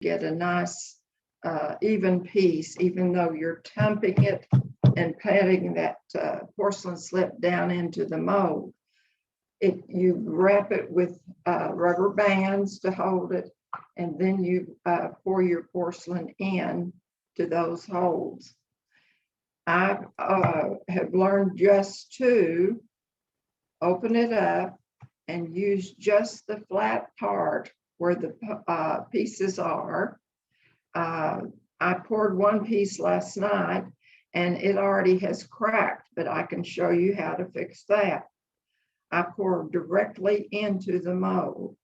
get a nice even piece, even though you're tumping it and patting that porcelain slip down into the mold. You wrap it with rubber bands to hold it, and then you pour your porcelain in to those holes. I have learned just to open it up and use just the flat part where the pieces are. I poured one piece last night and it already has cracked, but I can show you how to fix that. I pour directly into the mold.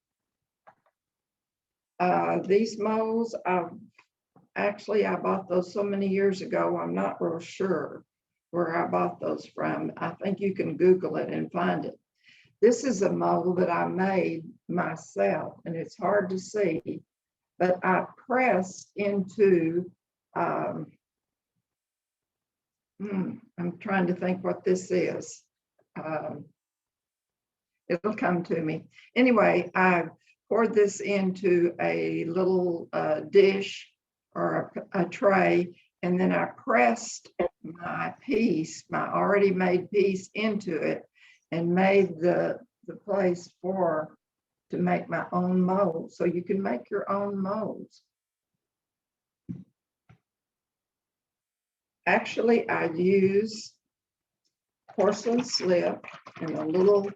These molds, I bought those so many years ago, I'm not real sure where I bought those from. I think you can Google it and find it. This is a mold that I made myself, and it's hard to see, but I pressed into, I'm trying to think what this is. It'll come to me. Anyway, I poured this into a little dish or a tray, and then I pressed my piece, my already made piece, into it and made the place to make my own mold. So you can make your own molds. Actually, I use porcelain slip in a little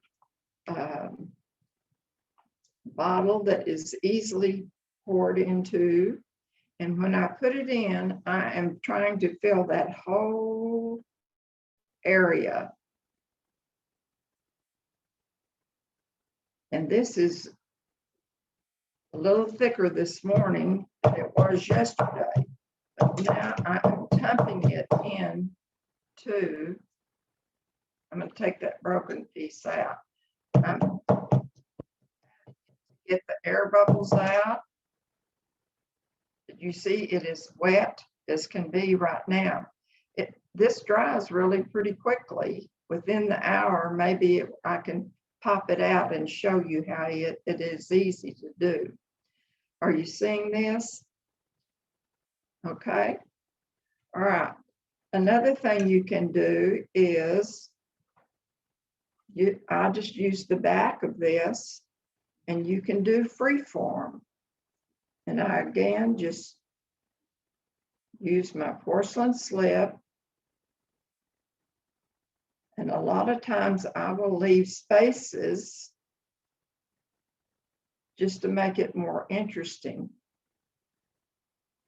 bottle that is easily poured into. And when I put it in, I am trying to fill that whole area. And this is a little thicker this morning than it was yesterday. But now I'm tumping it in to, I'm going to take that broken piece out. Get the air bubbles out. You see, it is wet as can be right now. This dries really pretty quickly. Within the hour, maybe I can pop it out and show you how it is easy to do. Are you seeing this? Okay. All right. Another thing you can do is I just use the back of this, and you can do free form. And I again just use my porcelain slip. And a lot of times I will leave spaces just to make it more interesting.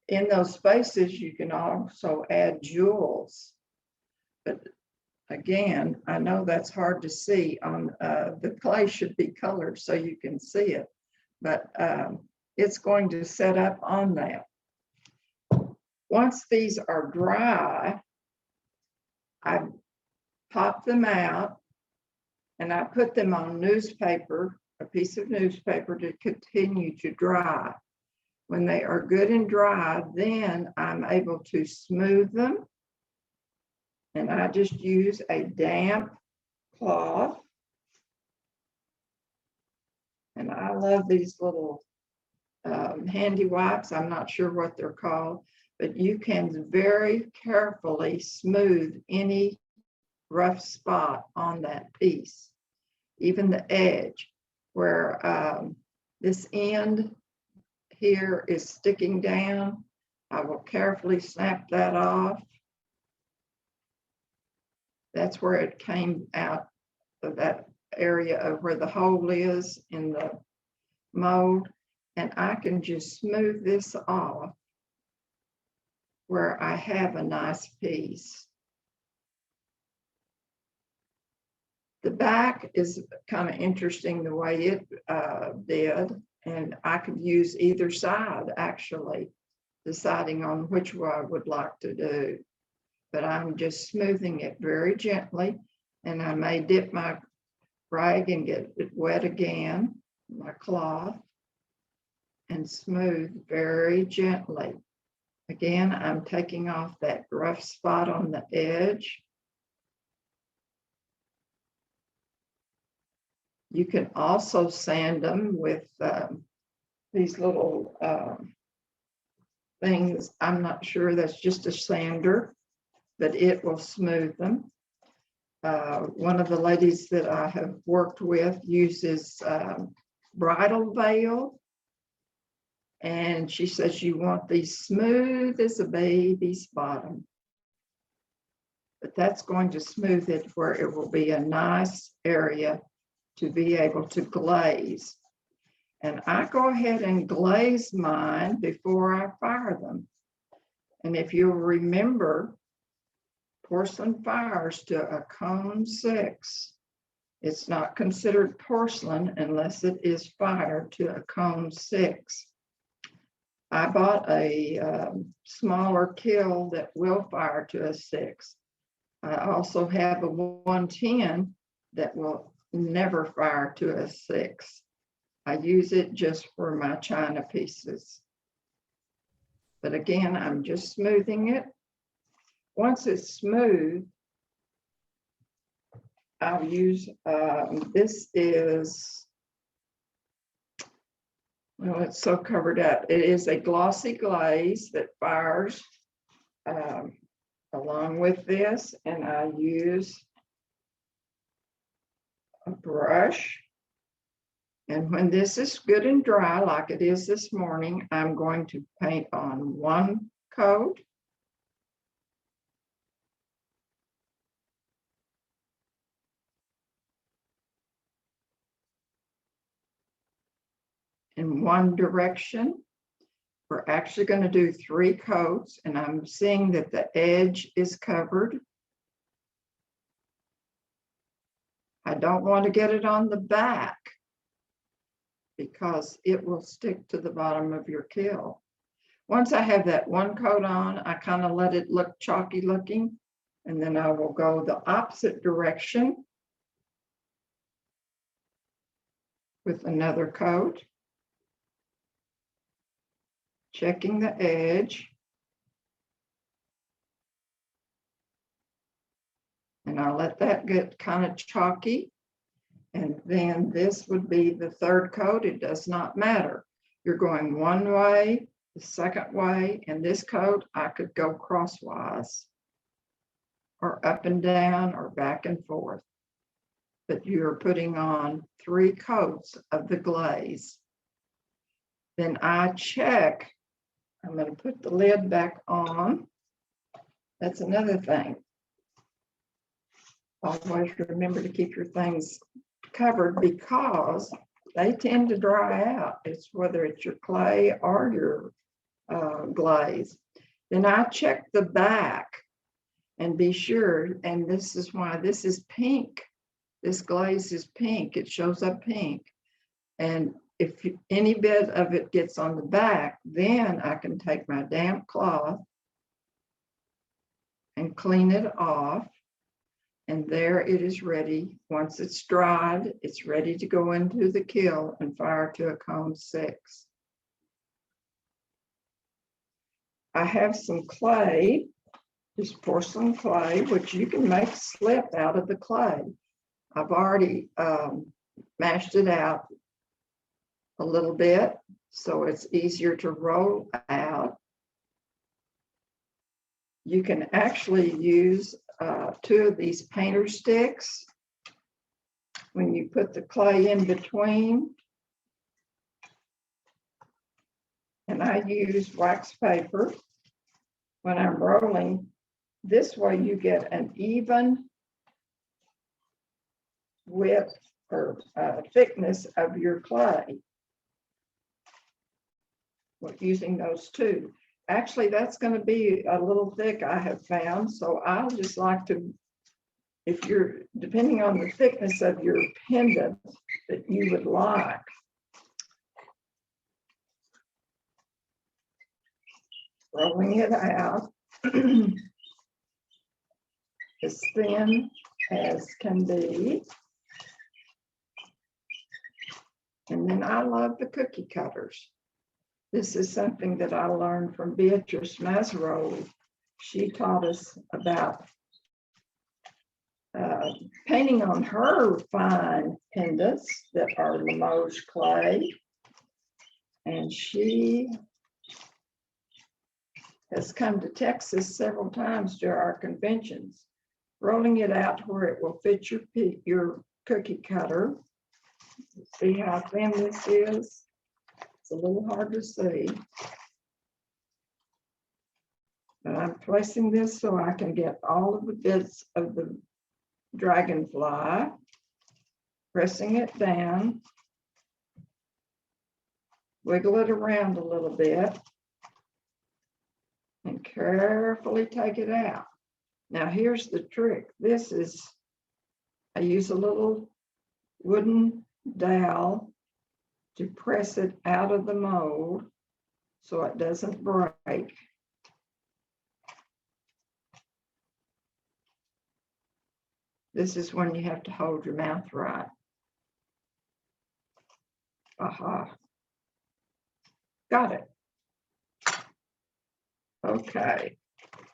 In those spaces, you can also add jewels. But again, I know that's hard to see. On the clay should be colored so you can see it. But it's going to set up on that. Once these are dry, I pop them out and I put them on newspaper, a piece of newspaper, to continue to dry. When they are good and dry, then I'm able to smooth them. And I just use a damp cloth. And I love these little handy wipes. I'm not sure what they're called, but you can very carefully smooth any rough spot on that piece, even the edge where this end here is sticking down. I will carefully snap that off. That's where it came out of that area of where the hole is in the mold. And I can just smooth this off where I have a nice piece. The back is kind of interesting the way it did, and I could use either side actually, deciding on which one I would like to do. But I'm just smoothing it very gently, and I may dip my rag and get it wet again, my cloth, and smooth very gently. Again, I'm taking off that rough spot on the edge. You can also sand them with these little things. I'm not sure, that's just a sander, but it will smooth them. One of the ladies that I have worked with uses bridal veil, and she says you want these smooth as a baby's bottom. But that's going to smooth it where it will be a nice area to be able to glaze. And I go ahead and glaze mine before I fire them. And if you'll remember, porcelain fires to a cone 6. It's not considered porcelain unless it is fired to a cone 6. I bought a smaller kiln that will fire to a 6. I also have a 110 that will never fire to a 6. I use it just for my china pieces. But again, I'm just smoothing it. Once it's smooth, I'll use, this is, well, it's so covered up. It is a glossy glaze that fires along with this, and I use a brush. And when this is good and dry, like it is this morning, I'm going to paint on one coat. In one direction. We're actually going to do 3 coats, and I'm seeing that the edge is covered. I don't want to get it on the back because it will stick to the bottom of your kiln. Once I have that one coat on, I kind of let it look chalky looking, and then I will go the opposite direction with another coat. Checking the edge. And I'll let that get kind of chalky. And then this would be the 3rd coat. It does not matter. You're going one way, the second way, and this coat, I could go crosswise or up and down or back and forth. But you're putting on 3 coats of the glaze. Then I check. I'm going to put the lid back on. That's another thing. Always remember to keep your things covered because they tend to dry out. It's whether it's your clay or your glaze. Then I check the back and be sure, and this is why this is pink. This glaze is pink. It shows up pink. And if any bit of it gets on the back, then I can take my damp cloth and clean it off. And there it is ready. Once it's dried, it's ready to go into the kiln and fire to a cone 6. I have some clay, just porcelain clay, which you can make slip out of the clay. I've already mashed it out a little bit, so it's easier to roll out. You can actually use 2 of these painter sticks when you put the clay in between. And I use wax paper when I'm rolling. This way you get an even width or thickness of your clay. We're using those 2. Actually, that's going to be a little thick, I have found. So I'll just like to, if you're, depending on the thickness of your pendant that you would like. Rolling it out as thin as can be. And then I love the cookie cutters. This is something that I learned from Beatrice Mazzaroli. She taught us about painting on her fine pendants that are Limoges clay. And she has come to Texas several times to our conventions, rolling it out to where it will fit your cookie cutter. See how thin this is? It's a little hard to see. But I'm placing this so I can get all of the bits of the dragonfly, pressing it down, wiggle it around a little bit, and carefully take it out. Now here's the trick. I use a little wooden dowel to press it out of the mold so it doesn't break. This is when you have to hold your mouth right. Aha. Got it. Okay.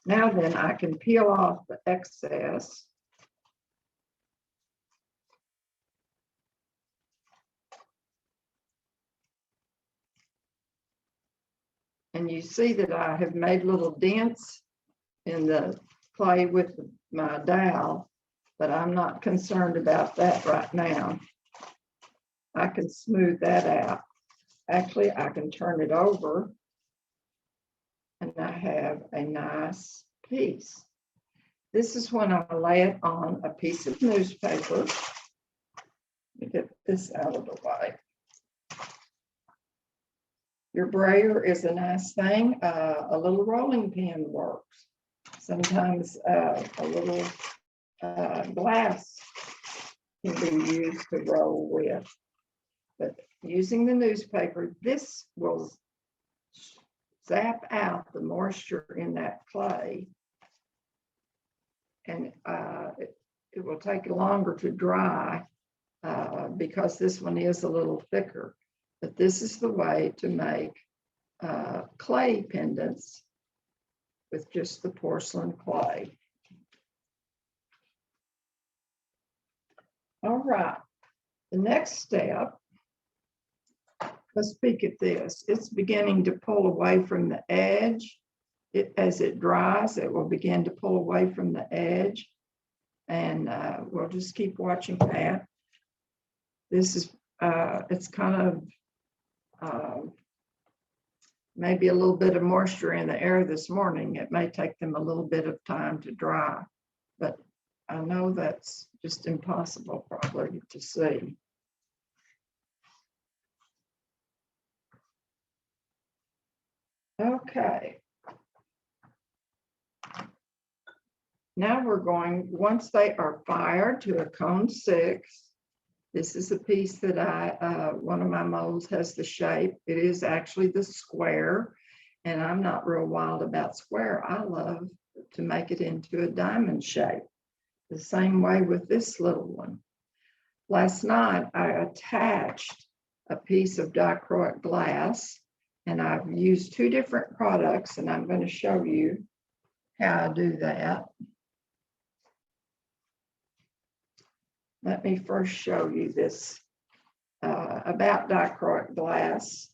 Now then, I can peel off the excess. And you see that I have made little dents in the clay with my dowel, but I'm not concerned about that right now. I can smooth that out. Actually, I can turn it over and I have a nice piece. This is when I lay it on a piece of newspaper. Let me get this out of the way. Your brayer is a nice thing. A little rolling pin works. Sometimes a little glass can be used to roll with. But using the newspaper, this will zap out the moisture in that clay. And it will take longer to dry because this one is a little thicker. But this is the way to make clay pendants with just the porcelain clay. All right, the next step, let's peek at this. It's beginning to pull away from the edge. As it dries, it will begin to pull away from the edge. And we'll just keep watching that. This is, it's kind of maybe a little bit of moisture in the air this morning. It may take them a little bit of time to dry, but I know that's just impossible probably to see. Okay. Now we're going, once they are fired to a cone 6, this is a piece that one of my molds has the shape. It is actually the square, and I'm not real wild about square. I love to make it into a diamond shape. The same way with this little one. Last night, I attached a piece of dichroic glass, and I've used 2 different products, and I'm going to show you how I do that. Let me first show you this about dichroic glass.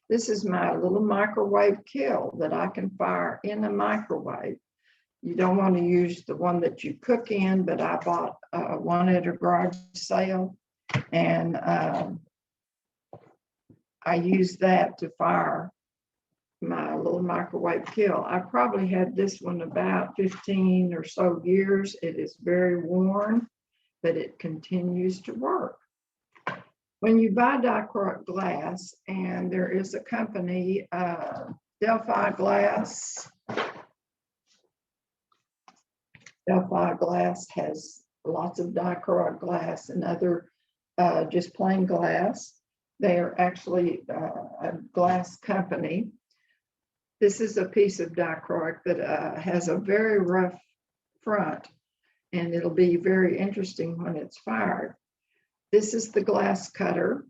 This is my little microwave kiln that I can fire in a microwave. You don't want to use the one that you cook in, but I bought one at a garage sale, and I used that to fire my little microwave kiln. I probably had this one about 15 or so years. It is very worn, but it continues to work. When you buy dichroic glass, and there is a company, Delphi Glass. Delphi Glass has lots of dichroic glass and other just plain glass. They are actually a glass company. This is a piece of dichroic that has a very rough front, and it'll be very interesting when it's fired. This is the glass cutter.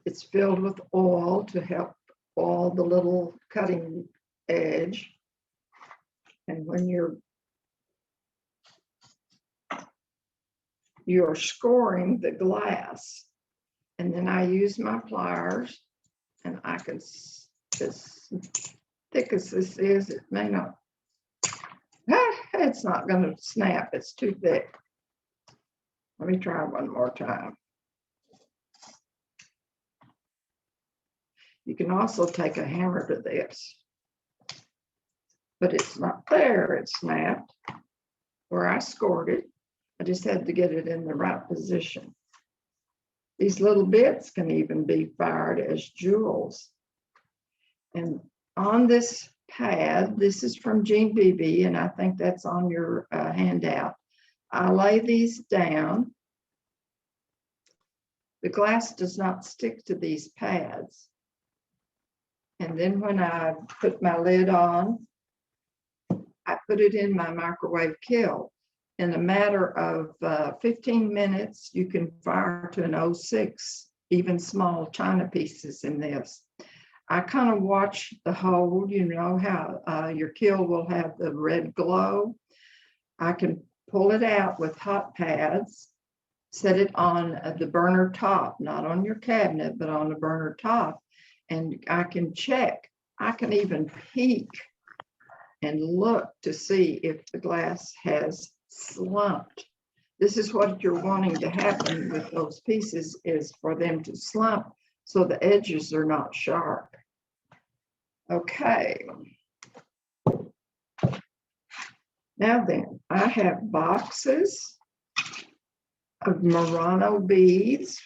It's filled with oil to help oil the little cutting edge. And when you're scoring the glass, and then I use my pliers, and I can just thick as this is, it may not, it's not going to snap. It's too thick. Let me try one more time. You can also take a hammer to this, but it's not there. It snapped where I scored it. I just had to get it in the right position. These little bits can even be fired as jewels. And on this pad, this is from Jean Beebe, and I think that's on your handout. I lay these down. The glass does not stick to these pads. And then when I put my lid on, I put it in my microwave kiln. In a matter of 15 minutes, you can fire to an 06, even small china pieces in this. I kind of watch the hold, you know how your kiln will have the red glow. I can pull it out with hot pads, set it on the burner top, not on your cabinet, but on the burner top. And I can check, I can even peek and look to see if the glass has slumped. This is what you're wanting to happen with those pieces, is for them to slump so the edges are not sharp. Okay. Now then, I have boxes of Murano beads,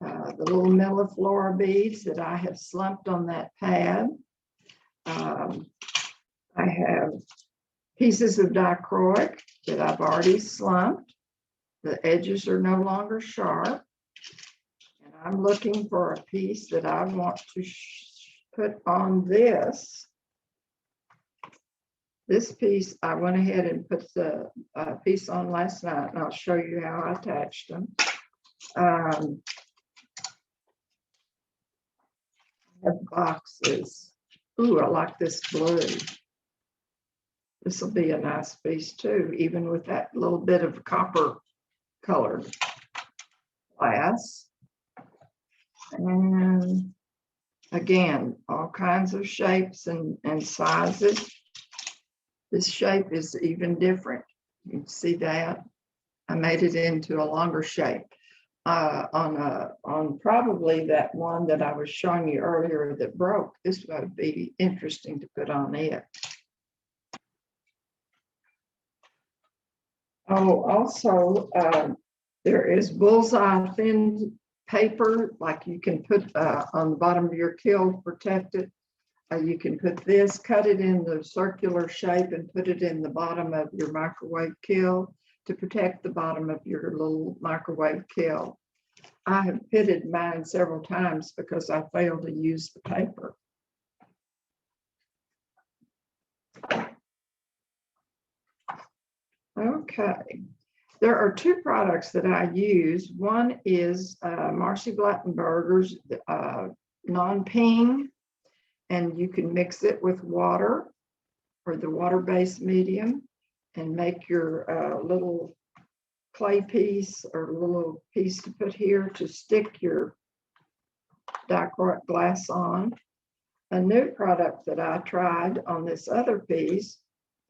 the little milleflora beads that I have slumped on that pad. I have pieces of dichroic that I've already slumped. The edges are no longer sharp. And I'm looking for a piece that I want to put on this. This piece, I went ahead and put the piece on last night, and I'll show you how I attached them. I have boxes. Ooh, I like this blue. This will be a nice piece too, even with that little bit of copper colored glass. And again, all kinds of shapes and sizes. This shape is even different. You can see that. I made it into a longer shape. On probably that one that I was showing you earlier that broke, this would be interesting to put on it. Oh, also, there is bullseye thin paper, like you can put on the bottom of your kiln to protect it. You can put this, cut it in the circular shape and put it in the bottom of your microwave kiln to protect the bottom of your little microwave kiln. I have pitted mine several times because I failed to use the paper. Okay, there are two products that I use. One is Marcy Blattenberger's non-ping, and you can mix it with water or the water-based medium and make your little clay piece or little piece to put here to stick your dichroic glass on. A new product that I tried on this other piece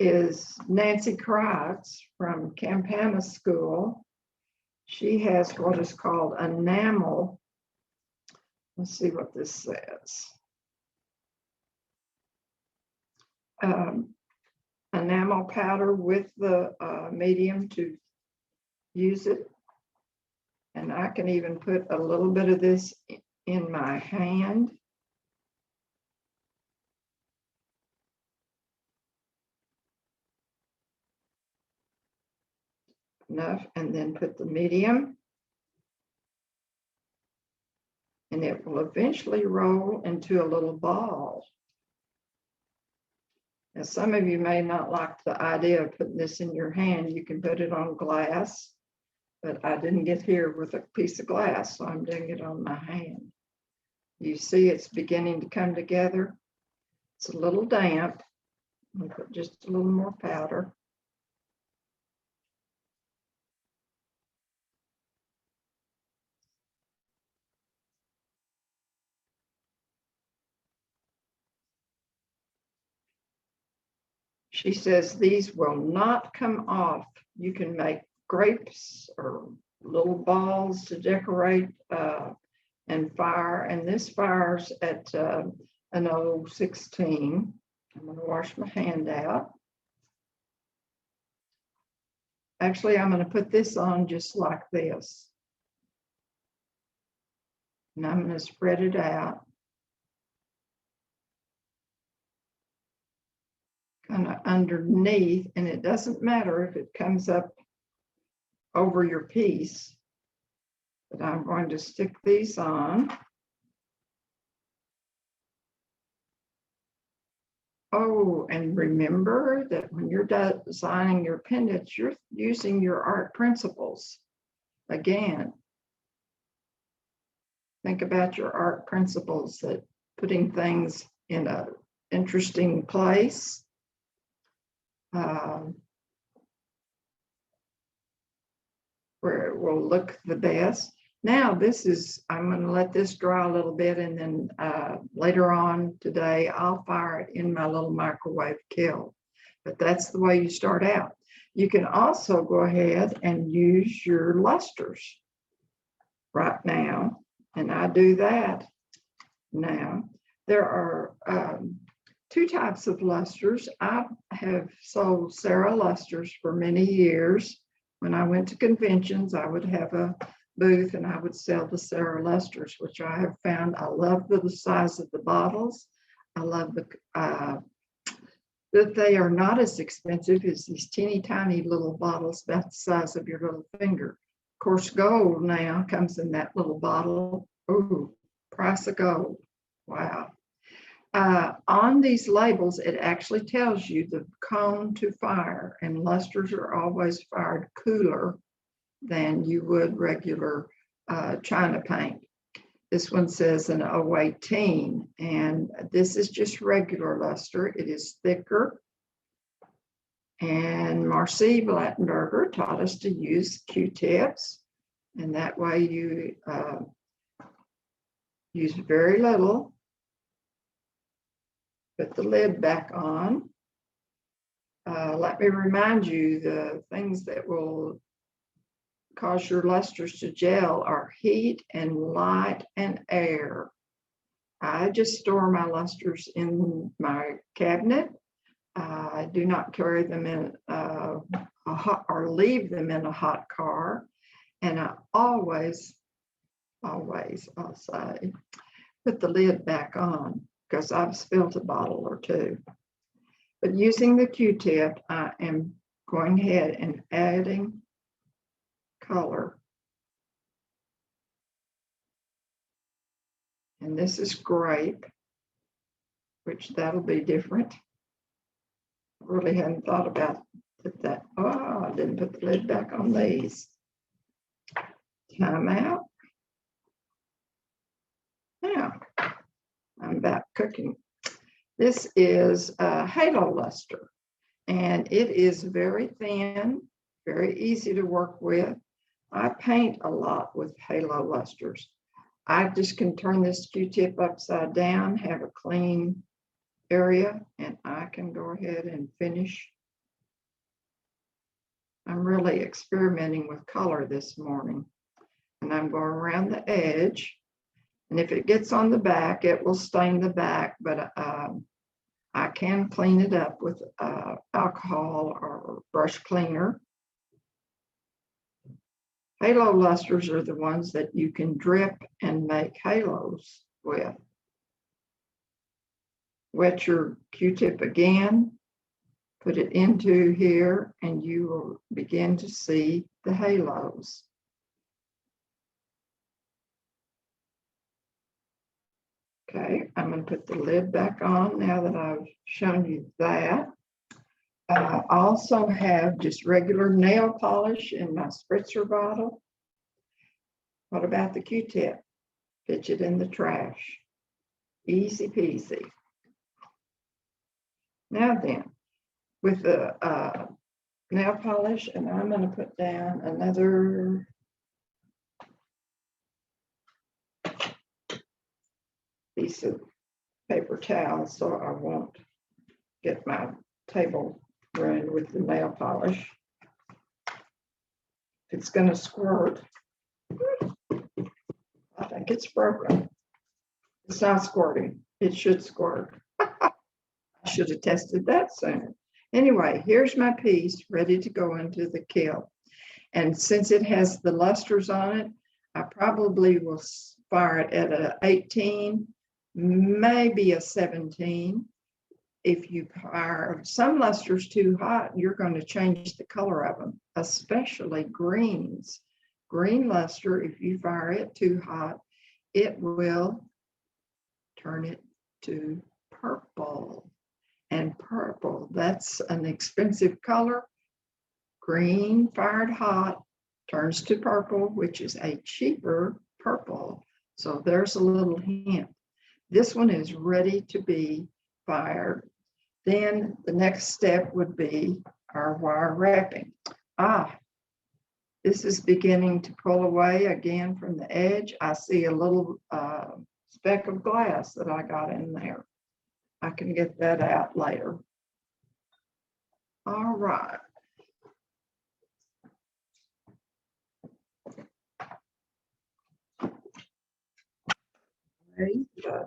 is Nancy Kreitz from Campana School. She has what is called enamel. Let's see what this says. Enamel powder with the medium to use it. And I can even put a little bit of this in my hand. Enough, and then put the medium. And it will eventually roll into a little ball. Now, some of you may not like the idea of putting this in your hand. You can put it on glass, but I didn't get here with a piece of glass, so I'm doing it on my hand. You see it's beginning to come together. It's a little damp. I'll put just a little more powder. She says these will not come off. You can make grapes or little balls to decorate and fire. And this fires at an old 16. I'm going to wash my hand out. Actually, I'm going to put this on just like this. And I'm going to spread it out. Kind of underneath, and it doesn't matter if it comes up over your piece, but I'm going to stick these on. Oh, and remember that when you're designing your pendants, you're using your art principles. Again, think about your art principles, that putting things in an interesting place. Where it will look the best. Now I'm going to let this dry a little bit, and then later on today, I'll fire it in my little microwave kiln. But that's the way you start out. You can also go ahead and use your lusters right now, and I do that now. There are two types of lusters. I have sold Sarah lusters for many years. When I went to conventions, I would have a booth and I would sell the Sarah lusters, which I have found. I love the size of the bottles. I love that they are not as expensive as these teeny tiny little bottles about the size of your little finger. Of course, gold now comes in that little bottle. Ooh, price of gold. Wow. On these labels, it actually tells you the cone to fire, and lusters are always fired cooler than you would regular China paint. This one says an 018, and this is just regular luster. It is thicker. And Marcy Blattenberger taught us to use Q-tips, and that way you use very little. Put the lid back on. Let me remind you, the things that will cause your lusters to gel are heat and light and air. I just store my lusters in my cabinet. I do not carry them in a hot, or leave them in a hot car. And I always, I'll say, put the lid back on, because I've spilled a bottle or two. But using the Q-tip, I am going ahead and adding color. And this is grape, which that'll be different. I really hadn't thought about that. Oh, I didn't put the lid back on these. Time out. Now, I'm about cooking. This is a halo luster, and it is very thin, very easy to work with. I paint a lot with halo lusters. I just can turn this Q-tip upside down, have a clean area, and I can go ahead and finish. I'm really experimenting with color this morning, and I'm going around the edge. And if it gets on the back, it will stain the back, but I can clean it up with alcohol or brush cleaner. Halo lusters are the ones that you can drip and make halos with. Wet your Q-tip again, put it into here, and you will begin to see the halos. Okay, I'm going to put the lid back on now that I've shown you that. I also have just regular nail polish in my spritzer bottle. What about the Q-tip? Pitch it in the trash. Easy peasy. Now then, with the nail polish, and I'm going to put down another piece of paper towel so I won't get my table run with the nail polish. It's going to squirt. I think it's broken. It's not squirting. It should squirt. I should have tested that sooner. Anyway, here's my piece ready to go into the kiln. And since it has the lusters on it, I probably will fire it at a 18, maybe a 17. If you fire some lusters too hot, you're going to change the color of them, especially greens. Green luster, if you fire it too hot, it will turn it to purple. And purple, that's an expensive color. Green fired hot turns to purple, which is a cheaper purple. So there's a little hint. This one is ready to be fired. Then the next step would be our wire wrapping. This is beginning to pull away again from the edge. I see a little speck of glass that I got in there. I can get that out later. All right. Okay, the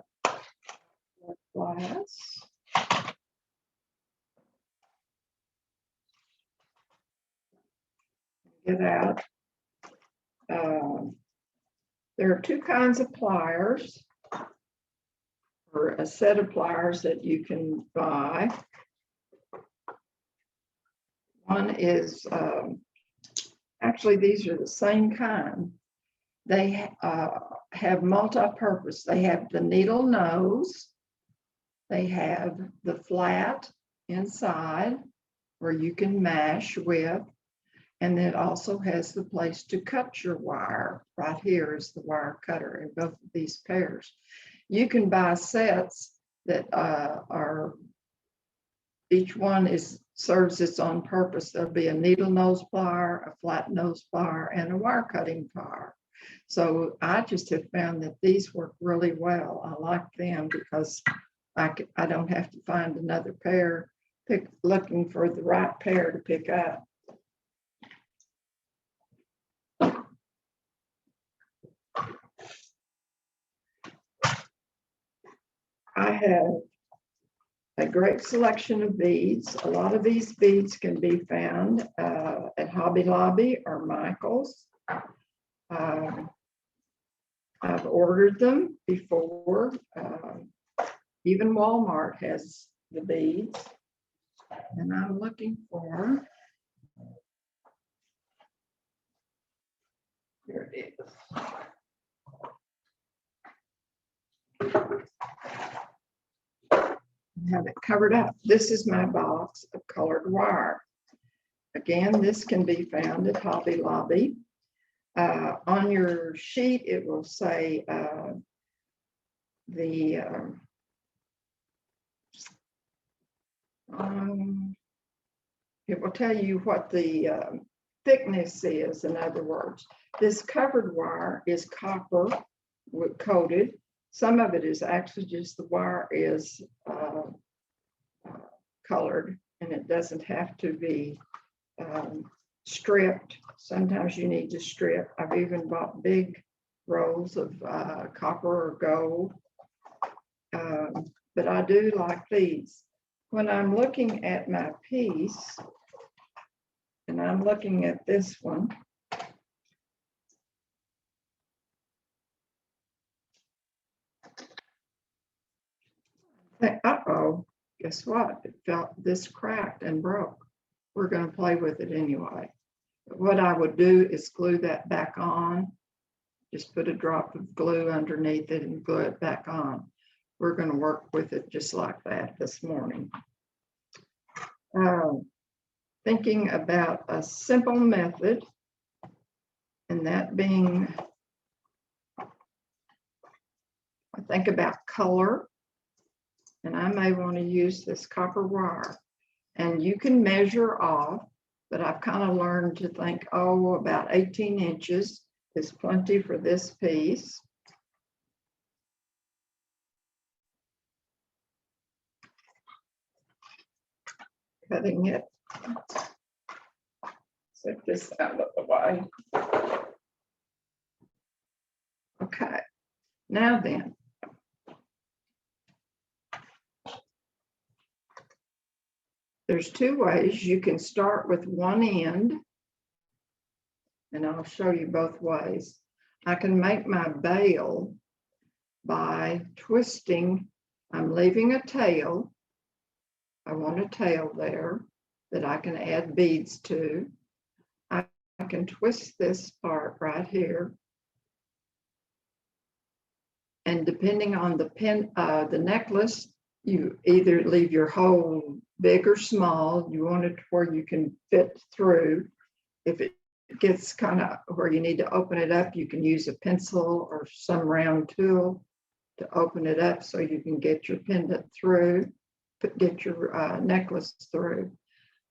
glass. Get out. There are two kinds of pliers, or a set of pliers that you can buy. One is, actually these are the same kind. They have multi-purpose. They have the needle nose. They have the flat inside where you can mash with. And then it also has the place to cut your wire. Right here is the wire cutter in both of these pairs. You can buy sets that are, each one serves its own purpose. There'll be a needle nose plier, a flat nose plier, and a wire cutting plier. So I just have found that these work really well. I like them because I don't have to find another pair, looking for the right pair to pick up. I have a great selection of beads. A lot of these beads can be found at Hobby Lobby or Michael's. I've ordered them before. Even Walmart has the beads. And I'm looking for, here it is. Have it covered up. This is my box of colored wire. Again, this can be found at Hobby Lobby. On your sheet, it will say it will tell you what the thickness is. In other words, this covered wire is copper coated. Some of it is actually just the wire is colored, and it doesn't have to be stripped. Sometimes you need to strip. I've even bought big rolls of copper or gold, but I do like these. When I'm looking at my piece, and I'm looking at this one, uh-oh, guess what? It felt this cracked and broke. We're going to play with it anyway. But what I would do is glue that back on. Just put a drop of glue underneath it and glue it back on. We're going to work with it just like that this morning. Thinking about a simple method, and that being, I think about color. And I may want to use this copper wire, and you can measure off, but I've kind of learned to think, oh, about 18 inches is plenty for this piece. cutting it. Set this out of the way. Okay, now then, there's two ways. You can start with one end, and I'll show you both ways. I can make my bail by twisting. I'm leaving a tail. I want a tail there that I can add beads to. I can twist this part right here. And depending on the necklace, you either leave your hole big or small. You want it where you can fit through. If it gets kind of where you need to open it up, you can use a pencil or some round tool to open it up so you can get your pendant through, get your necklace through.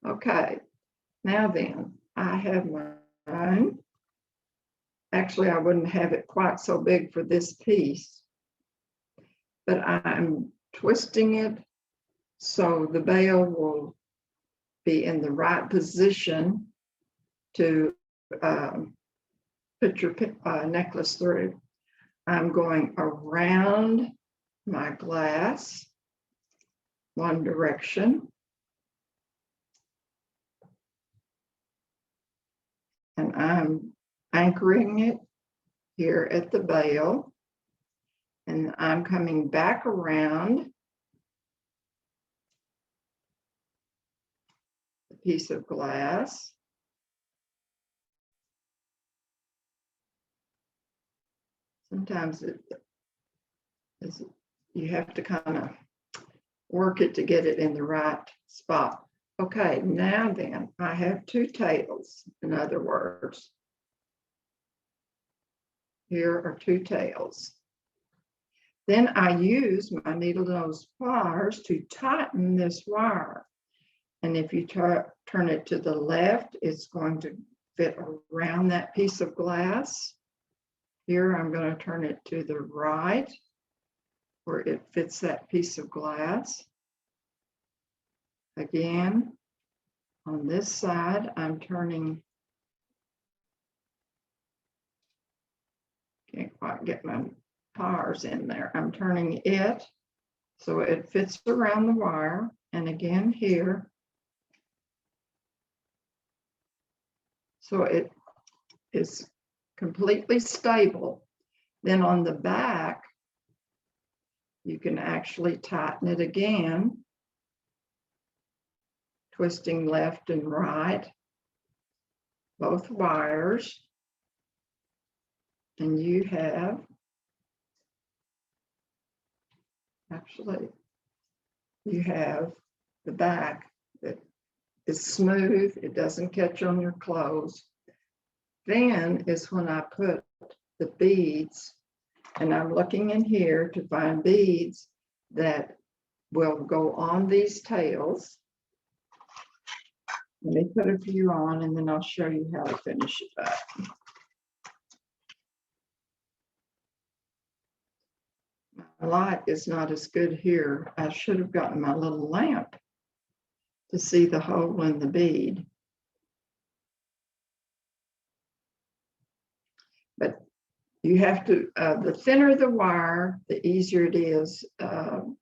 Okay, now then, I have mine. Actually, I wouldn't have it quite so big for this piece, but I'm twisting it so the bail will be in the right position to put your necklace through. I'm going around my glass, one direction, and I'm anchoring it here at the bail, and I'm coming back around the piece of glass. Sometimes you have to kind of work it to get it in the right spot. Okay, now then, I have two tails, in other words. Here are two tails. Then I use my needle nose pliers to tighten this wire. And if you turn it to the left, it's going to fit around that piece of glass. Here, I'm going to turn it to the right, where it fits that piece of glass. Again, on this side, I'm turning, can't quite get my pliers in there. I'm turning it so it fits around the wire. And again here, so it is completely stable. Then on the back, you can actually tighten it again, twisting left and right, both wires, and you have, actually, you have the back that is smooth, it doesn't catch on your clothes. Then is when I put the beads, and I'm looking in here to find beads that will go on these tails. Let me put a few on and then I'll show you how to finish it up. My light is not as good here. I should have gotten my little lamp to see the hole in the bead. But you have to, the thinner the wire, the easier it is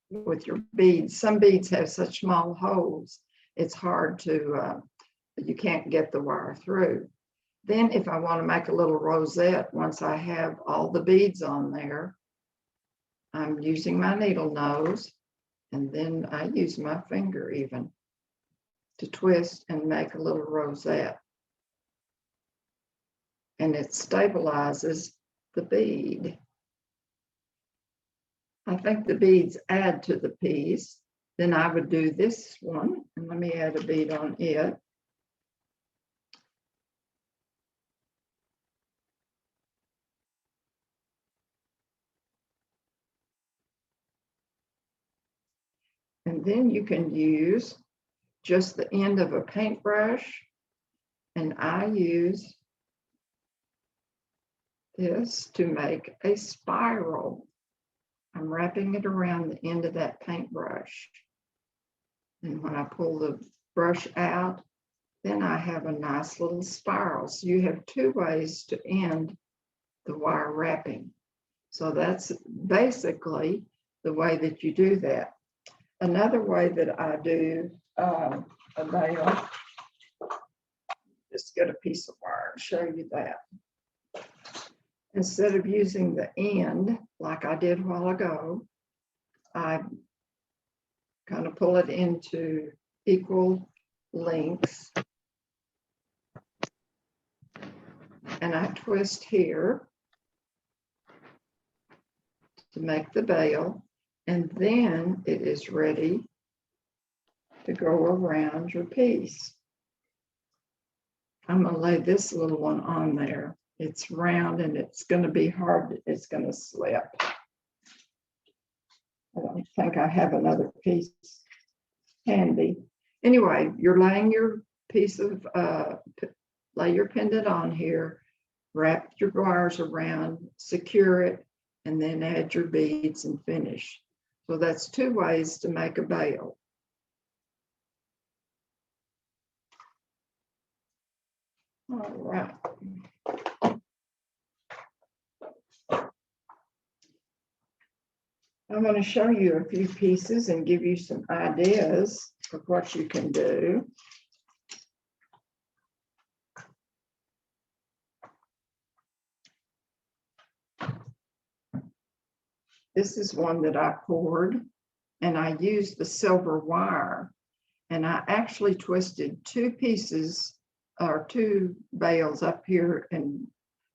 with your beads. Some beads have such small holes, it's hard to, you can't get the wire through. Then if I want to make a little rosette, once I have all the beads on there, I'm using my needle nose, and then I use my finger even to twist and make a little rosette. And it stabilizes the bead. I think the beads add to the piece. Then I would do this one, and let me add a bead on it. And then you can use just the end of a paintbrush, and I use this to make a spiral. I'm wrapping it around the end of that paintbrush. And when I pull the brush out, then I have a nice little spiral. So you have two ways to end the wire wrapping. So that's basically the way that you do that. Another way that I do a veil, just get a piece of wire and show you that. Instead of using the end like I did a while ago, I kind of pull it into equal lengths and I twist here to make the veil, and then it is ready to go around your piece. I'm going to lay this little one on there. It's round and it's going to be hard. It's going to slip. I don't think I have another piece handy. Anyway, you're laying your piece of, lay your pendant on here, wrap your wires around, secure it, and then add your beads and finish. So that's two ways to make a veil. All right. I'm going to show you a few pieces and give you some ideas of what you can do. This is one that I poured, and I used the silver wire, and I actually twisted two pieces or two veils up here and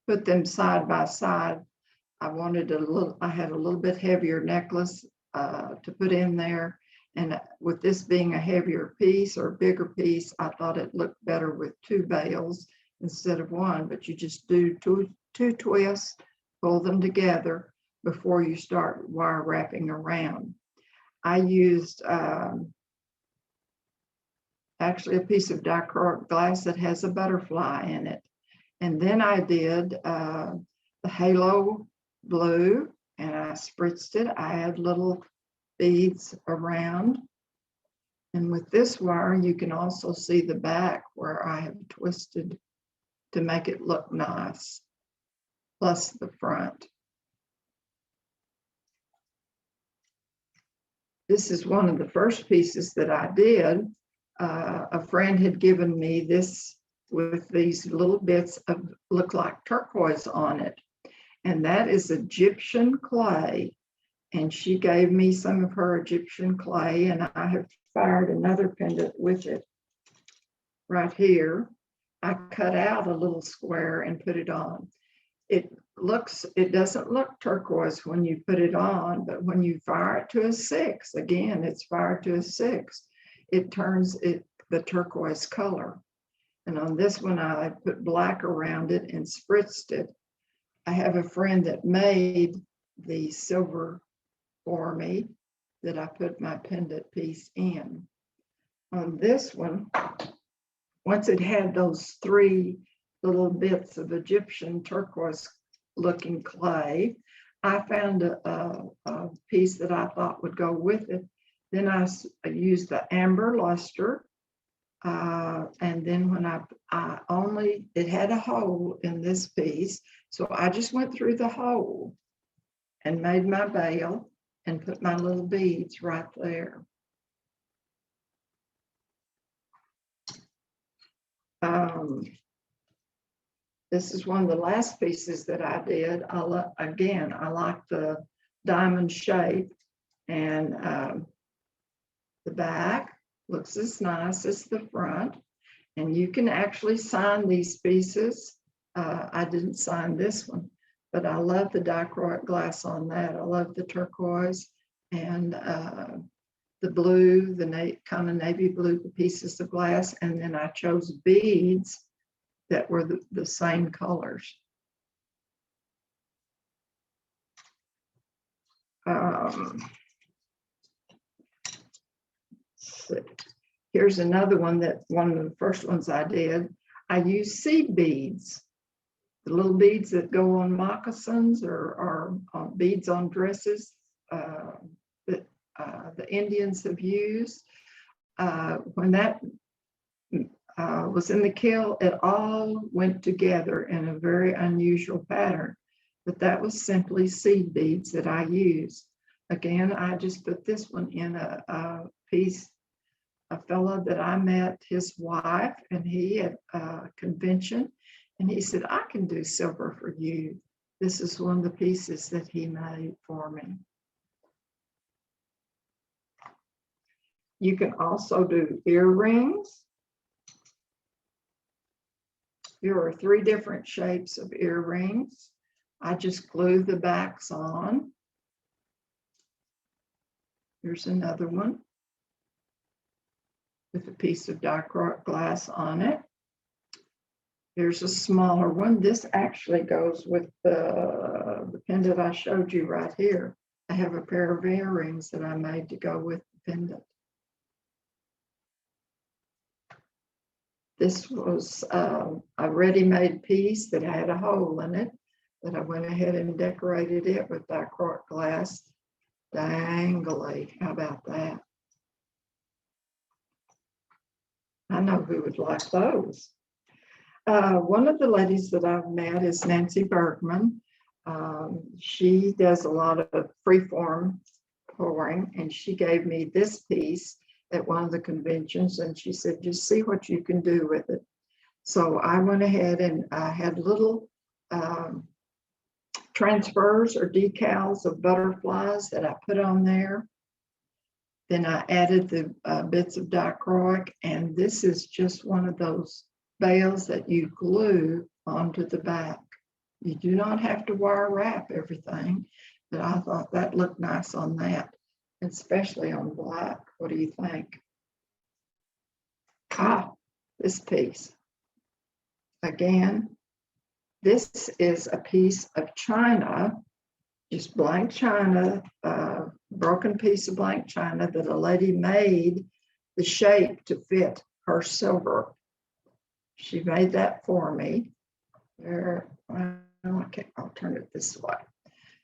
put them side by side. I wanted I had a little bit heavier necklace to put in there. And with this being a heavier piece or bigger piece, I thought it looked better with two veils instead of one, but you just do two twists, pull them together before you start wire wrapping around. I used actually a piece of Dichroic glass that has a butterfly in it. And then I did the halo blue and I spritzed it. I had little beads around. And with this wire, you can also see the back where I have twisted to make it look nice, plus the front. This is one of the first pieces that I did. A friend had given me this with these little bits of look like turquoise on it. And that is Egyptian clay. And she gave me some of her Egyptian clay, and I have fired another pendant with it right here. I cut out a little square and put it on. It doesn't look turquoise when you put it on, but when you fire it to a 6, again, it's fired to a 6, it turns it the turquoise color. And on this one, I put black around it and spritzed it. I have a friend that made the silver for me that I put my pendant piece in. On this one, once it had those 3 little bits of Egyptian turquoise looking clay, I found a piece that I thought would go with it. Then I used the amber luster. And then when it had a hole in this piece. So I just went through the hole and made my veil and put my little beads right there. This is one of the last pieces that I did. I like the diamond shape, and the back looks as nice as the front. And you can actually sign these pieces. I didn't sign this one, but I love the dichroic glass on that. I love the turquoise and the blue, the kind of navy blue pieces of glass. And then I chose beads that were the same colors. Here's another one one of the first ones I did. I used seed beads, the little beads that go on moccasins or beads on dresses that the Indians have used. When that was in the kiln, it all went together in a very unusual pattern. But that was simply seed beads that I used. Again, I just put this one in a piece. A fellow that I met, his wife, and he at a convention, and he said, I can do silver for you. This is one of the pieces that he made for me. You can also do earrings. There are 3 different shapes of earrings. I just glue the backs on. Here's another one with a piece of Dichroic glass on it. Here's a smaller one. This actually goes with the pendant I showed you right here. I have a pair of earrings that I made to go with the pendant. This was a ready-made piece that had a hole in it, but I went ahead and decorated it with Dichroic glass diagonally. How about that? I know who would like those. One of the ladies that I've met is Nancy Bergman. She does a lot of freeform pouring, and she gave me this piece at one of the conventions, and she said, just see what you can do with it. So I went ahead and I had little transfers or decals of butterflies that I put on there. Then I added the bits of dichroic, and this is just one of those bales that you glue onto the back. You do not have to wire wrap everything, but I thought that looked nice on that, especially on black. What do you think? This piece. Again, this is a piece of china, just blank china, broken piece of blank china that a lady made the shape to fit her silver. She made that for me. There, I'll turn it this way.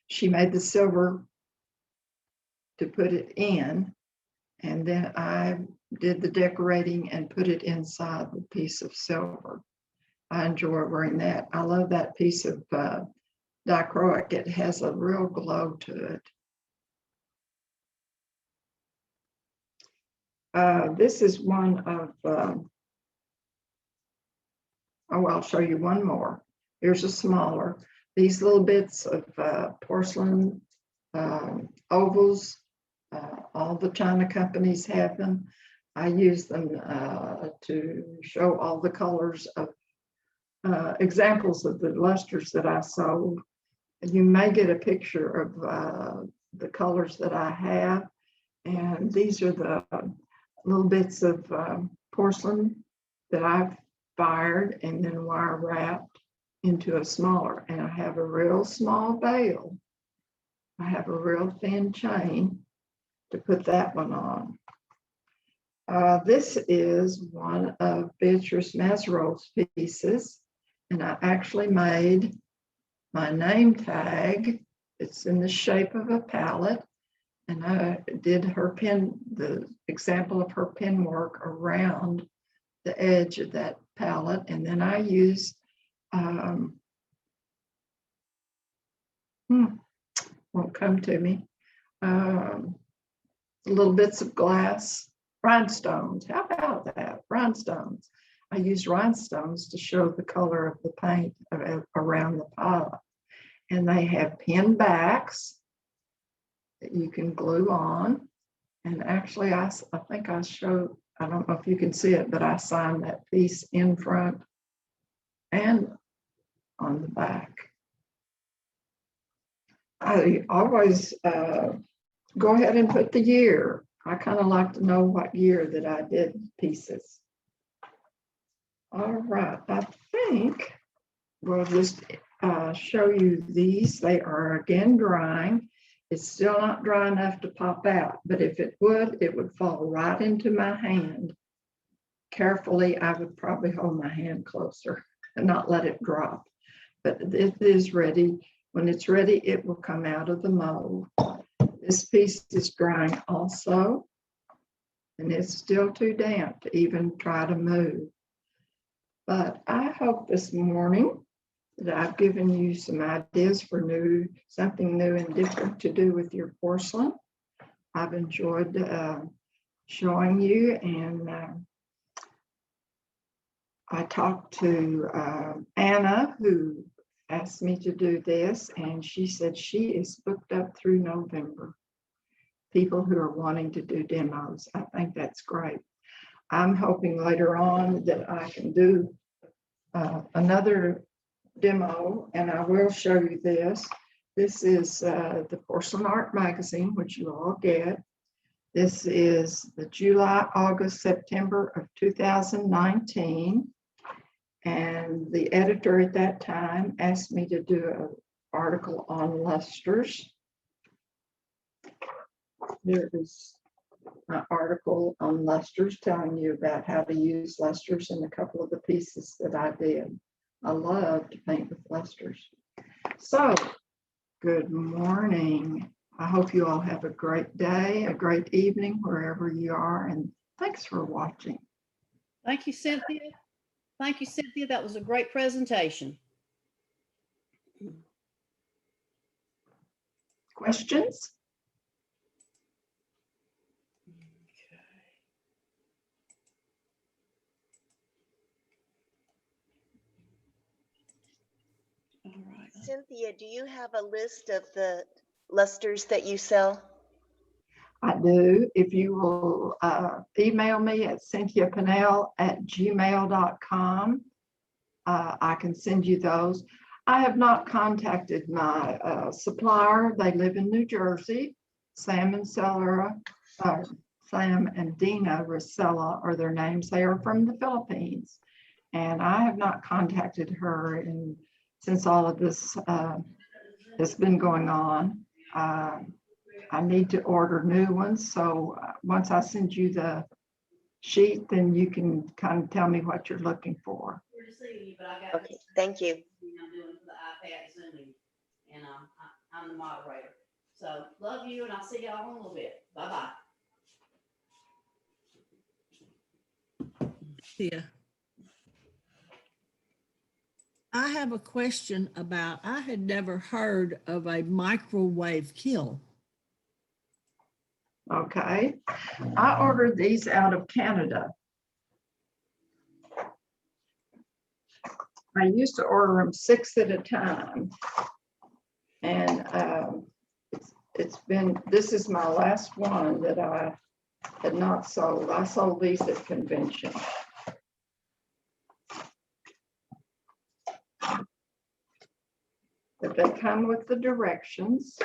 She made the silver to put it in, and then I did the decorating and put it inside the piece of silver. I enjoy wearing that. I love that piece of dichroic. It has a real glow to it. This is one of, I'll show you one more. Here's a smaller. These little bits of porcelain ovals, all the china companies have them. I use them to show all the colors of examples of the lusters that I sold. You may get a picture of the colors that I have. And these are the little bits of porcelain that I've fired and then wire wrapped into a smaller. And I have a real small bail. I have a real thin chain to put that one on. This is one of Beatrice Mazero's pieces, and I actually made my name tag. It's in the shape of a palette, and I did her the example of her pen work around the edge of that palette, and then I used won't come to me, little bits of glass, rhinestones. How about that? Rhinestones. I used rhinestones to show the color of the paint around the palette. And they have pin backs that you can glue on. And actually, I think I showed, I don't know if you can see it, but I signed that piece in front and on the back. I always go ahead and put the year. I kind of like to know what year that I did pieces. All right, I think we'll just show you these. They are again drying. It's still not dry enough to pop out, but if it would fall right into my hand. Carefully, I would probably hold my hand closer and not let it drop. But it is ready. When it's ready, it will come out of the mold. This piece is drying also, and it's still too damp to even try to move. But I hope this morning that I've given you some ideas for something new and different to do with your porcelain. I've enjoyed showing you, and I talked to Anna, who asked me to do this, and she said she is booked up through November. People who are wanting to do demos. I think that's great. I'm hoping later on that I can do another demo, and I will show you this. This is the Porcelain Art Magazine, which you all get. This is the July, August, September of 2019. And the editor at that time asked me to do an article on lusters. There is an article on lusters telling you about how to use lusters in a couple of the pieces that I did. I love to paint with lusters. So, good morning. I hope you all have a great day, a great evening, wherever you are, and thanks for watching. Thank you, Cynthia. Thank you, Cynthia. That was a great presentation. Questions? All right. Cynthia, do you have a list of the lusters that you sell? I do. If you will email me at cynthiapinnell@gmail.com, I can send you those. I have not contacted my supplier. They live in New Jersey. Sam and Dina Rosella are their names. They are from the Philippines. And I have not contacted her since all of this has been going on. I need to order new ones. So once I send you the sheet, then you can kind of tell me what you're looking for. Okay, thank you. I'm doing for the iPad Zooming, and I'm the moderator. So love you, and I'll see y'all in a little bit. Bye-bye. Yeah. I have a question about, I had never heard of a microwave kiln. Okay. I ordered these out of Canada. I used to order them 6 at a time. And this is my last one that I had not sold. I sold these at convention. But they come with the directions.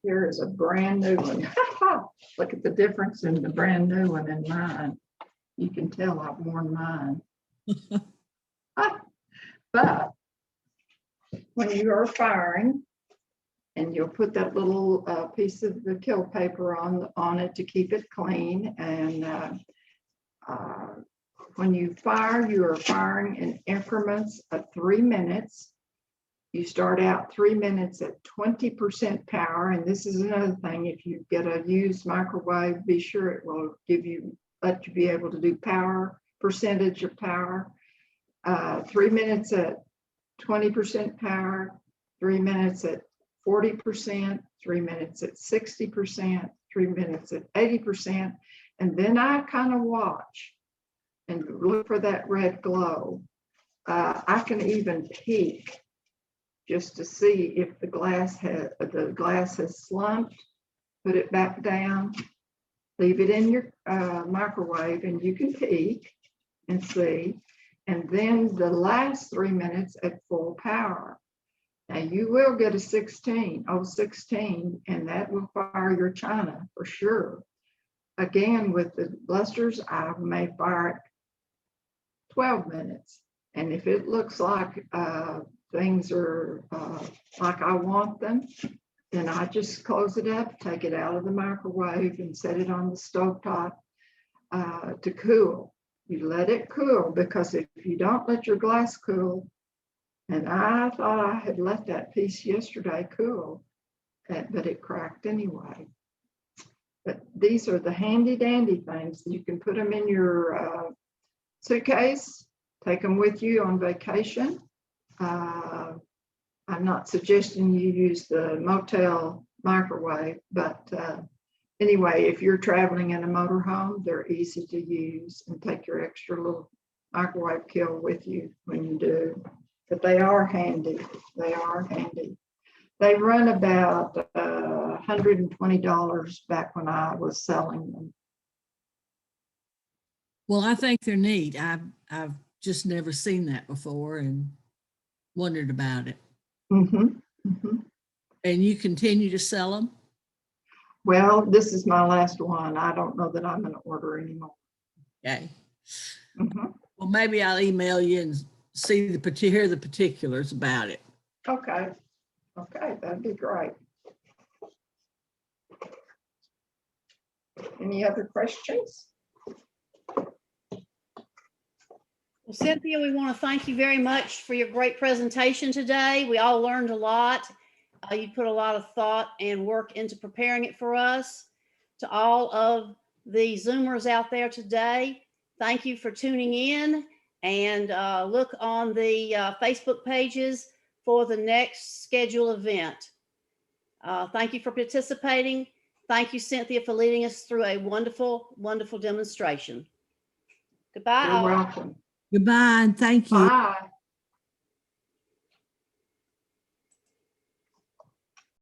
Here is a brand new one. Look at the difference in the brand new one and mine. You can tell I've worn mine. But when you are firing, and you'll put that little piece of the kill paper on it to keep it clean. And when you fire, you are firing in increments of 3 minutes. You start out 3 minutes at 20% power. And this is another thing, if you get a used microwave, be sure it will let you be able to do percentage of power. 3 minutes at 20% power, 3 minutes at 40%, 3 minutes at 60%, 3 minutes at 80%. And then I kind of watch and look for that red glow. I can even peek just to see if the glass has slumped. Put it back down, leave it in your microwave, and you can peek and see. And then the last 3 minutes at full power. Now you will get a 16, and that will fire your china for sure. Again, with the lusters, I may fire it 12 minutes. And if it looks like things are like I want them, then I just close it up, take it out of the microwave and set it on the stovetop to cool. You let it cool, because if you don't let your glass cool, and I thought I had let that piece yesterday cool, but it cracked anyway. But these are the handy dandy things. You can put them in your suitcase, take them with you on vacation. I'm not suggesting you use the motel microwave, but anyway, if you're traveling in a motorhome, they're easy to use, and take your extra little microwave kill with you when you do. But they are handy. They are handy. They run about $120 back when I was selling them. Well, I think they're neat. I've just never seen that before and wondered about it. Mhm, mhm. And you continue to sell them? Well, this is my last one. I don't know that I'm going to order anymore. Okay. Mhm. Well, maybe I'll email you and see hear the particulars about it. Okay. Okay, that'd be great. Any other questions? Well, Cynthia, we want to thank you very much for your great presentation today. We all learned a lot. You put a lot of thought and work into preparing it for us. To all of the Zoomers out there today, thank you for tuning in, and look on the Facebook pages for the next scheduled event. Thank you for participating. Thank you, Cynthia, for leading us through a wonderful, wonderful demonstration. Goodbye. You're all. welcome. Goodbye and thank you. Bye.